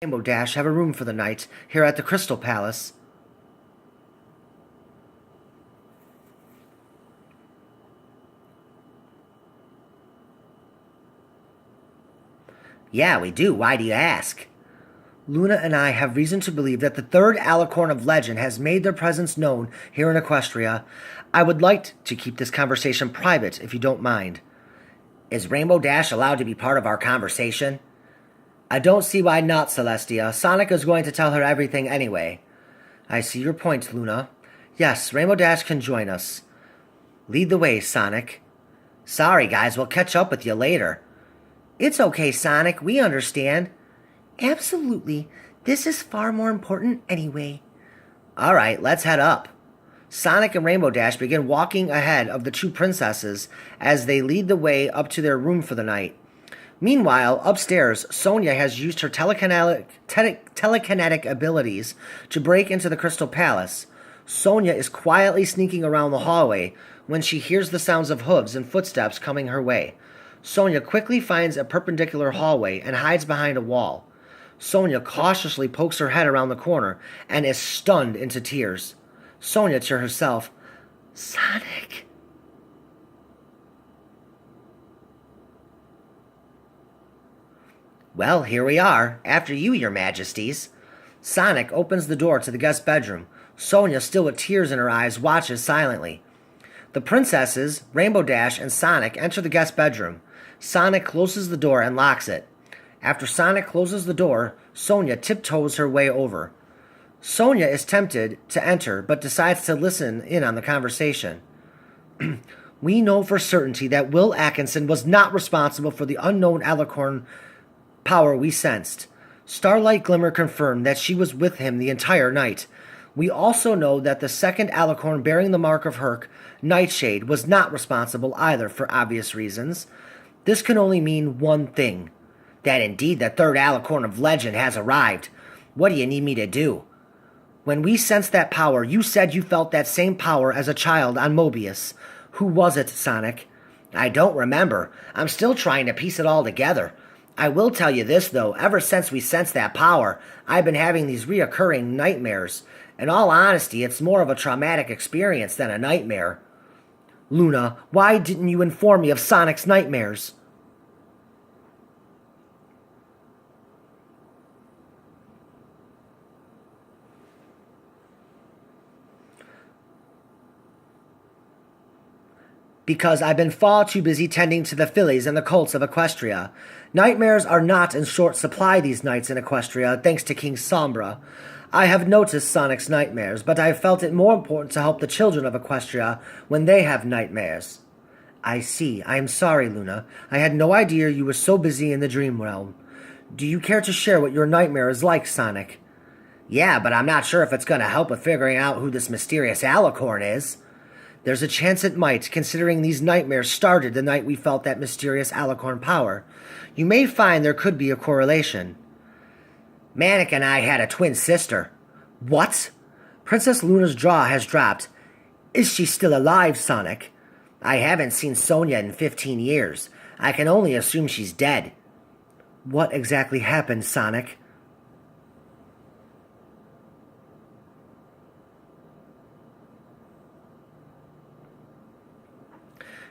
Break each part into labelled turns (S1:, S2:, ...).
S1: Rainbow Dash have a room for the night here at the Crystal Palace. Yeah, we do. Why do you ask? Luna and I have reason to believe that the third alicorn of legend has made their presence known here in Equestria. I would like to keep this conversation private, if you don't mind. Is Rainbow Dash allowed to be part of our conversation? I don't see why not, Celestia. Sonic is going to tell her everything anyway. I see your point, Luna. Yes, Rainbow Dash can join us. Lead the way, Sonic. Sorry, guys, we'll catch up with you later. It's okay, Sonic, we understand. Absolutely. This is far more important anyway. Alright, let's head up. Sonic and Rainbow Dash begin walking ahead of the two princesses as they lead the way up to their room for the night. Meanwhile, upstairs, Sonia has used her telekinetic abilities to break into the Crystal Palace. Sonia is quietly sneaking around the hallway when she hears the sounds of hooves and footsteps coming her way. Sonia quickly finds a perpendicular hallway and hides behind a wall. Sonia cautiously pokes her head around the corner and is stunned into tears. Sonia to herself, Sonic. Well, here we are. After you, your majesties. Sonic opens the door to the guest bedroom. Sonia, still with tears in her eyes, watches silently. The princesses, Rainbow Dash, and Sonic enter the guest bedroom. Sonic closes the door and locks it. After Sonic closes the door, Sonia tiptoes her way over. Sonia is tempted to enter, but decides to listen in on the conversation. We know for certainty that Will Atkinson was not responsible for the unknown alicorn power we sensed. Starlight Glimmer confirmed that she was with him the entire night. We also know that the second alicorn bearing the mark of Herc, Nightshade, was not responsible either for obvious reasons. This can only mean one thing. That indeed the third alicorn of legend has arrived. What do you need me to do? When we sensed that power, you said you felt that same power as a child on Mobius. Who was it, Sonic? I don't remember. I'm still trying to piece it all together. I will tell you this, though. Ever since we sensed that power, I've been having these reoccurring nightmares. In all honesty, it's more of a traumatic experience than a nightmare. Luna, why didn't you inform me of Sonic's nightmares? Because I've been far too busy tending to the fillies and the colts of Equestria. Nightmares are not in short supply these nights in Equestria, thanks to King Sombra. I have noticed Sonic's nightmares, but I felt it more important to help the children of Equestria when they have nightmares. I see. I am sorry, Luna. I had no idea you were so busy in the dream realm. Do you care to share what your nightmare is like, Sonic? Yeah, but I'm not sure if it's going to help with figuring out who this mysterious alicorn is. There's a chance it might, considering these nightmares started the night we felt that mysterious alicorn power. You may find there could be a correlation. Manic and I had a twin sister. What? Princess Luna's jaw has dropped. Is she still alive, Sonic? I haven't seen Sonia in 15 years. I can only assume she's dead. What exactly happened, Sonic?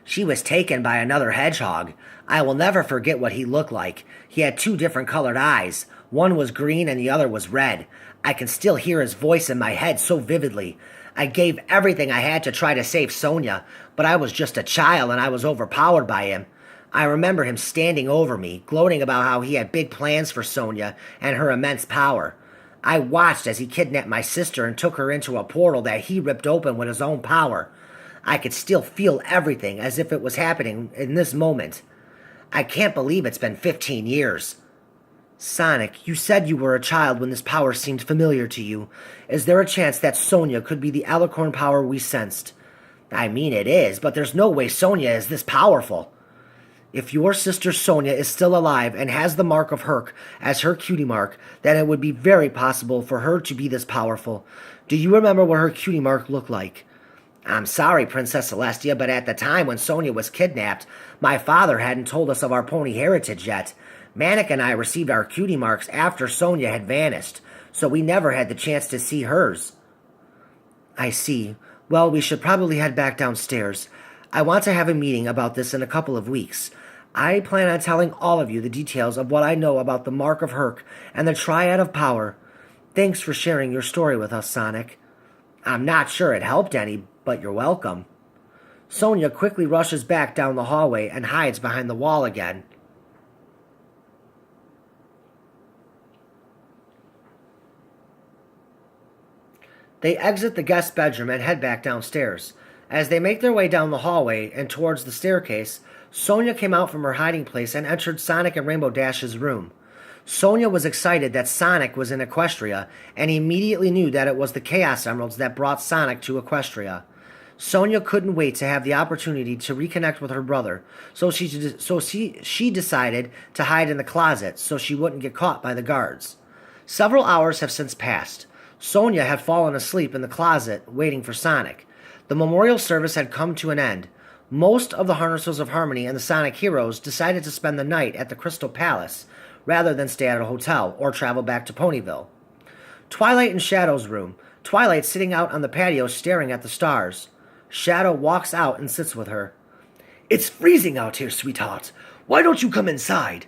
S1: She was taken by another hedgehog. I will never forget what he looked like. He had two different colored eyes. One was green and the other was red. I can still hear his voice in my head so vividly. I gave everything I had to try to save Sonia, but I was just a child and I was overpowered by him. I remember him standing over me, gloating about how he had big plans for Sonia and her immense power. I watched as he kidnapped my sister and took her into a portal that he ripped open with his own power. I could still feel everything as if it was happening in this moment. I can't believe it's been 15 years. Sonic, you said you were a child when this power seemed familiar to you. Is there a chance that Sonia could be the alicorn power we sensed? I mean, it is, but there's no way Sonia is this powerful. If your sister Sonia is still alive and has the mark of Herc as her cutie mark, then it would be very possible for her to be this powerful. Do you remember what her cutie mark looked like? I'm sorry, Princess Celestia, but at the time when Sonia was kidnapped, my father hadn't told us of our pony heritage yet. Manic and I received our cutie marks after Sonia had vanished, so we never had the chance to see hers. I see. Well, we should probably head back downstairs. I want to have a meeting about this in a couple of weeks. I plan on telling all of you the details of what I know about the Mark of Herc and the Triad of Power. Thanks for sharing your story with us, Sonic. I'm not sure it helped any, but you're welcome. Sonia quickly rushes back down the hallway and hides behind the wall again. They exit the guest bedroom and head back downstairs. As they make their way down the hallway and towards the staircase, Sonia came out from her hiding place and entered Sonic and Rainbow Dash's room. Sonia was excited that Sonic was in Equestria and immediately knew that it was the Chaos Emeralds that brought Sonic to Equestria. Sonia couldn't wait to have the opportunity to reconnect with her brother, so she decided to hide in the closet so she wouldn't get caught by the guards. Several hours have since passed. Sonia had fallen asleep in the closet, waiting for Sonic. The memorial service had come to an end. Most of the Harnessers of Harmony and the Sonic heroes decided to spend the night at the Crystal Palace, rather than stay at a hotel or travel back to Ponyville. Twilight in Shadow's room. Twilight sitting out on the patio staring at the stars. Shadow walks out and sits with her.
S2: It's freezing out here, sweetheart. Why don't you come inside?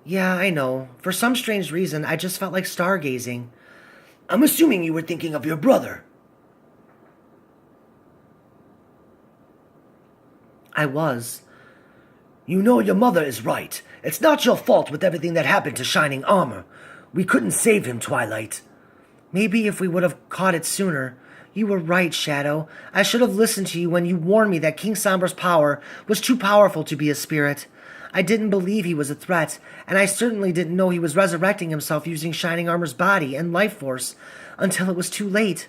S1: Yeah, I know. For some strange reason, I just felt like stargazing.
S2: I'm assuming you were thinking of your brother.
S1: I was.
S2: You know your mother is right. It's not your fault with everything that happened to Shining Armor. We couldn't save him, Twilight.
S1: Maybe if we would have caught it sooner. You were right, Shadow. I should have listened to you when you warned me that King Sombra's power was too powerful to be a spirit. I didn't believe he was a threat, and I certainly didn't know he was resurrecting himself using Shining Armor's body and life force until it was too late.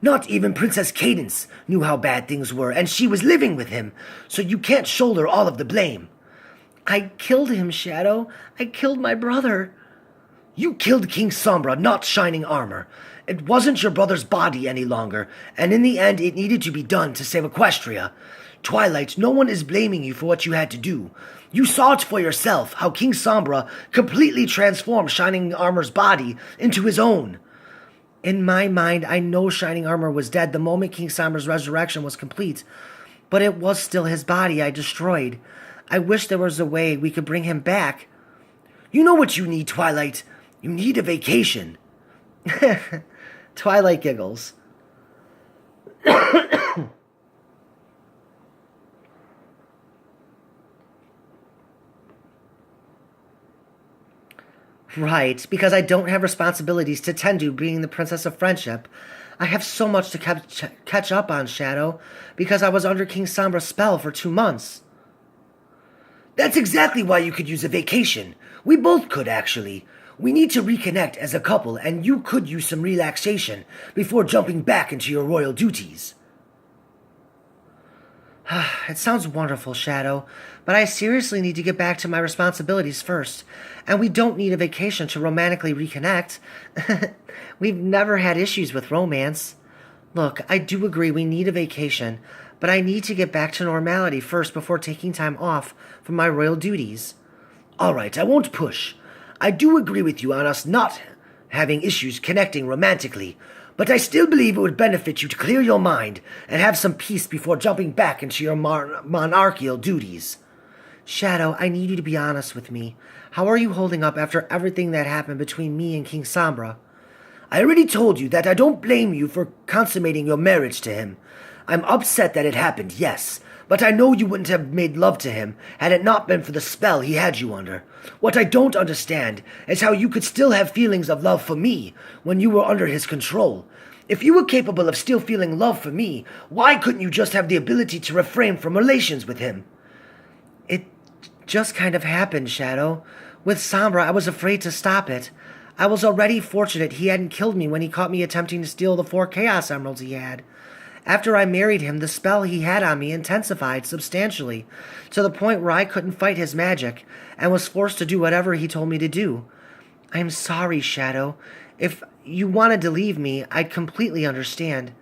S2: Not even Princess Cadence knew how bad things were, and she was living with him, so you can't shoulder all of the blame.
S1: I killed him, Shadow. I killed my brother.
S2: You killed King Sombra, not Shining Armor. It wasn't your brother's body any longer, and in the end it needed to be done to save Equestria. Twilight, no one is blaming you for what you had to do. You saw it for yourself, how King Sombra completely transformed Shining Armor's body into his own.
S1: In my mind, I know Shining Armor was dead the moment King Sombra's resurrection was complete, but it was still his body I destroyed. I wish there was a way we could bring him back.
S2: You know what you need, Twilight? You need a vacation.
S1: Twilight giggles. Right, because I don't have responsibilities to tend to being the Princess of Friendship. I have so much to catch up on, Shadow, because I was under King Sombra's spell for 2 months.
S2: That's exactly why you could use a vacation. We both could, actually. We need to reconnect as a couple, and you could use some relaxation before jumping back into your royal duties.
S1: It sounds wonderful, Shadow, but I seriously need to get back to my responsibilities first, and we don't need a vacation to romantically reconnect. We've never had issues with romance. Look, I do agree we need a vacation, but I need to get back to normality first before taking time off from my royal duties.
S2: All right, I won't push. I do agree with you on us not having issues connecting romantically, but I still believe it would benefit you to clear your mind and have some peace before jumping back into your monarchical duties.
S1: Shadow, I need you to be honest with me. How are you holding up after everything that happened between me and King Sombra?
S2: I already told you that I don't blame you for consummating your marriage to him. I'm upset that it happened, yes, but I know you wouldn't have made love to him had it not been for the spell he had you under. What I don't understand is how you could still have feelings of love for me when you were under his control. If you were capable of still feeling love for me, why couldn't you just have the ability to refrain from relations with him?
S1: It just kind of happened, Shadow. With Sombra, I was afraid to stop it. I was already fortunate he hadn't killed me when he caught me attempting to steal the 4 Chaos Emeralds he had. After I married him, the spell he had on me intensified substantially, to the point where I couldn't fight his magic, and was forced to do whatever he told me to do. I'm sorry, Shadow. If you wanted to leave me, I'd completely understand.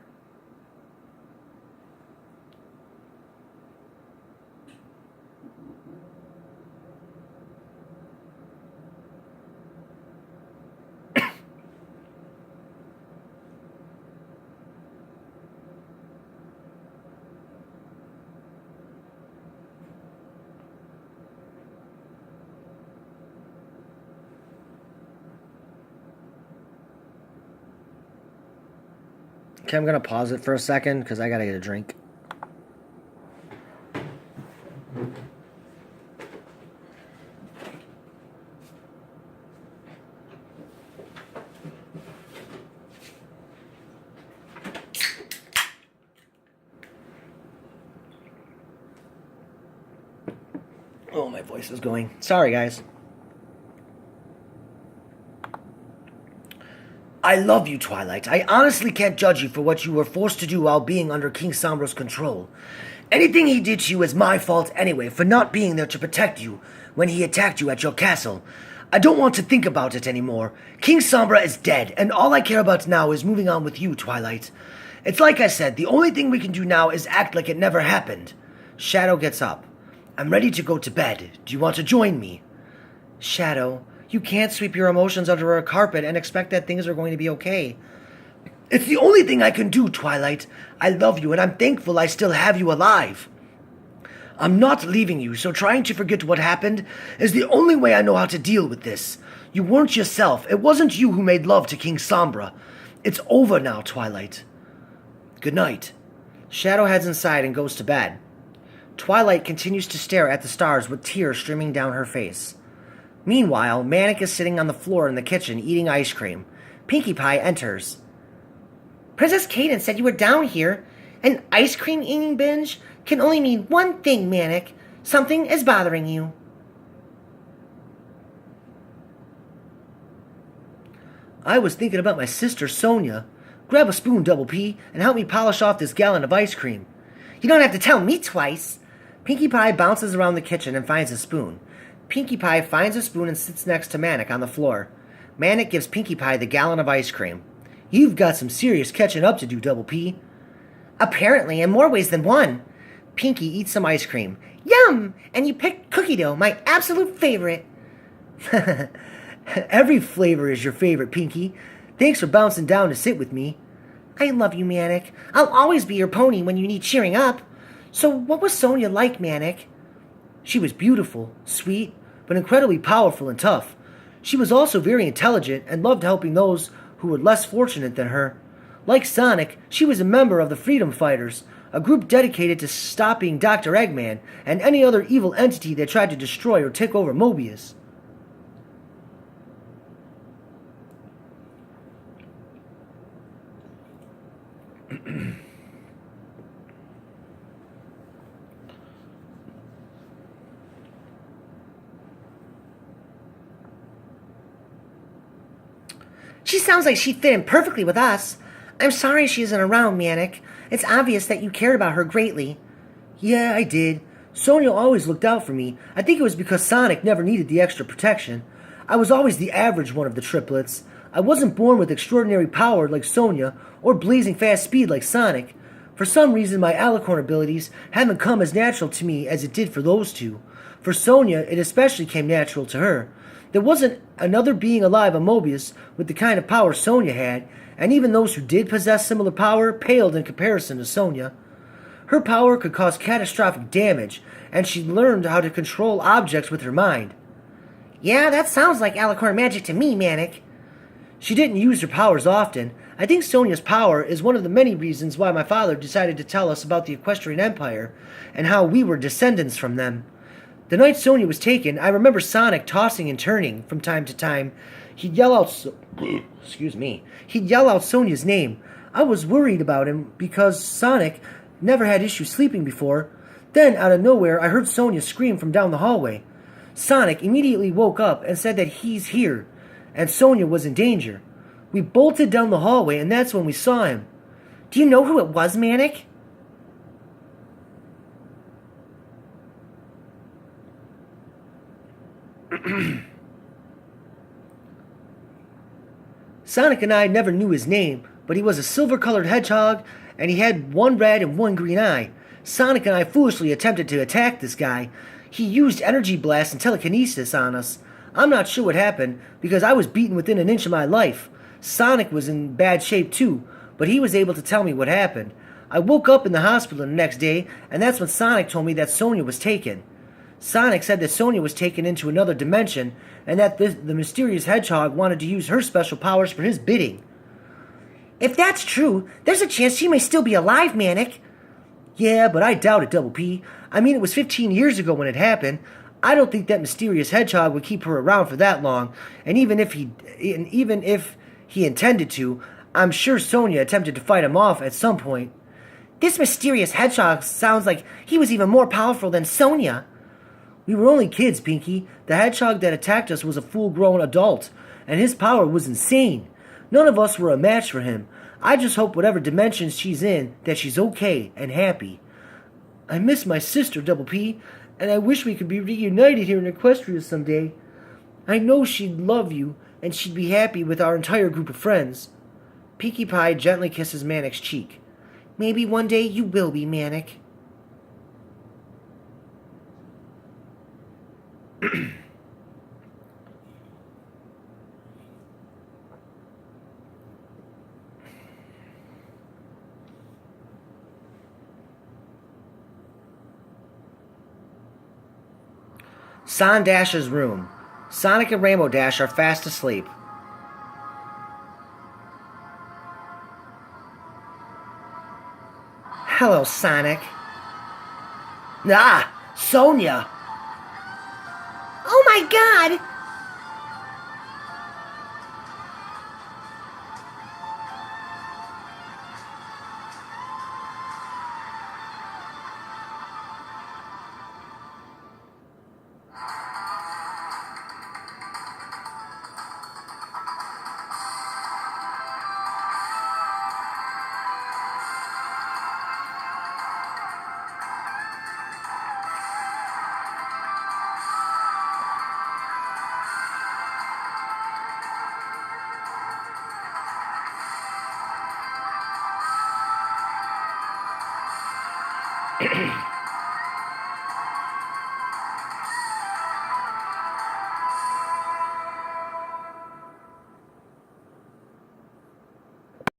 S1: Okay, I'm going to pause it for a second because I got to get a drink. Oh, my voice is going. Sorry, guys.
S2: I love you, Twilight. I honestly can't judge you for what you were forced to do while being under King Sombra's control. Anything he did to you is my fault anyway, for not being there to protect you when he attacked you at your castle. I don't want to think about it anymore. King Sombra is dead, and all I care about now is moving on with you, Twilight. It's like I said, the only thing we can do now is act like it never happened.
S1: Shadow gets up.
S2: I'm ready to go to bed. Do you want to join me?
S1: Shadow, you can't sweep your emotions under a carpet and expect that things are going to be okay.
S2: It's the only thing I can do, Twilight. I love you, and I'm thankful I still have you alive. I'm not leaving you, so trying to forget what happened is the only way I know how to deal with this. You weren't yourself. It wasn't you who made love to King Sombra. It's over now, Twilight. Good night.
S1: Shadow heads inside and goes to bed. Twilight continues to stare at the stars with tears streaming down her face. Meanwhile, Manic is sitting on the floor in the kitchen eating ice cream. Pinkie Pie enters. Princess Cadance said you were down here. An ice cream eating binge can only mean one thing, Manic. Something is bothering you.
S2: I was thinking about my sister, Sonia. Grab a spoon, Double P, and help me polish off this gallon of ice cream.
S1: You don't have to tell me twice. Pinkie Pie bounces around the kitchen and finds a spoon. Pinkie Pie finds a spoon and sits next to Manic on the floor. Manic gives Pinkie Pie the gallon of ice cream.
S2: You've got some serious catching up to do, Double P.
S1: Apparently, in more ways than one. Pinkie eats some ice cream. Yum! And you picked cookie dough, my absolute favorite.
S2: Every flavor is your favorite, Pinkie. Thanks for bouncing down to sit with me.
S1: I love you, Manic. I'll always be your pony when you need cheering up. So what was Sonia like, Manic?
S2: She was beautiful, sweet, but incredibly powerful and tough. She was also very intelligent and loved helping those who were less fortunate than her. Like Sonic, she was a member of the Freedom Fighters, a group dedicated to stopping Dr. Eggman and any other evil entity that tried to destroy or take over Mobius.
S1: She sounds like she'd fit in perfectly with us. I'm sorry she isn't around, Manic. It's obvious that you cared about her greatly.
S2: Yeah, I did. Sonia always looked out for me. I think it was because Sonic never needed the extra protection. I was always the average one of the triplets. I wasn't born with extraordinary power like Sonia, or blazing fast speed like Sonic. For some reason, my Alicorn abilities haven't come as natural to me as it did for those two. For Sonia, it especially came natural to her. There wasn't another being alive on Mobius with the kind of power Sonia had, and even those who did possess similar power paled in comparison to Sonia. Her power could cause catastrophic damage, and she learned how to control objects with her mind.
S1: Yeah, that sounds like Alicorn magic to me, Manic.
S2: She didn't use her powers often. I think Sonia's power is one of the many reasons why my father decided to tell us about the Equestrian Empire, and how we were descendants from them. The night Sonia was taken, I remember Sonic tossing and turning from time to time. He'd yell out He'd yell out Sonia's name. I was worried about him because Sonic never had issues sleeping before. Then, out of nowhere, I heard Sonia scream from down the hallway. Sonic immediately woke up and said that he's here, and Sonia was in danger. We bolted down the hallway, and that's when we saw him.
S1: Do you know who it was, Manic?
S2: Sonic and I never knew his name, but he was a silver-colored hedgehog, and he had one red and one green eye. Sonic and I foolishly attempted to attack this guy. He used energy blast and telekinesis on us. I'm not sure what happened, because I was beaten within an inch of my life. Sonic was in bad shape too, but he was able to tell me what happened. I woke up in the hospital the next day, and that's when Sonic told me that Sonia was taken. Sonic said that Sonia was taken into another dimension, and that the mysterious hedgehog wanted to use her special powers for his bidding.
S1: If that's true, there's a chance she may still be alive, Manic.
S2: Yeah, but I doubt it, Double P. I mean, it was 15 years ago when it happened. I don't think that mysterious hedgehog would keep her around for that long. And even if he intended to, I'm sure Sonia attempted to fight him off at some point.
S1: This mysterious hedgehog sounds like he was even more powerful than Sonia.
S2: We were only kids, Pinky. The hedgehog that attacked us was a full-grown adult, and his power was insane. None of us were a match for him. I just hope whatever dimension she's in, that she's okay and happy. I miss my sister, Double P, and I wish we could be reunited here in Equestria someday. I know she'd love you, and she'd be happy with our entire group of friends.
S1: Pinkie Pie gently kisses Manic's cheek. Maybe one day you will be, Manic. Son Dash's room. Sonic and Rainbow Dash are fast asleep. Hello, Sonic.
S2: Ah, Sonia!
S1: Oh my god!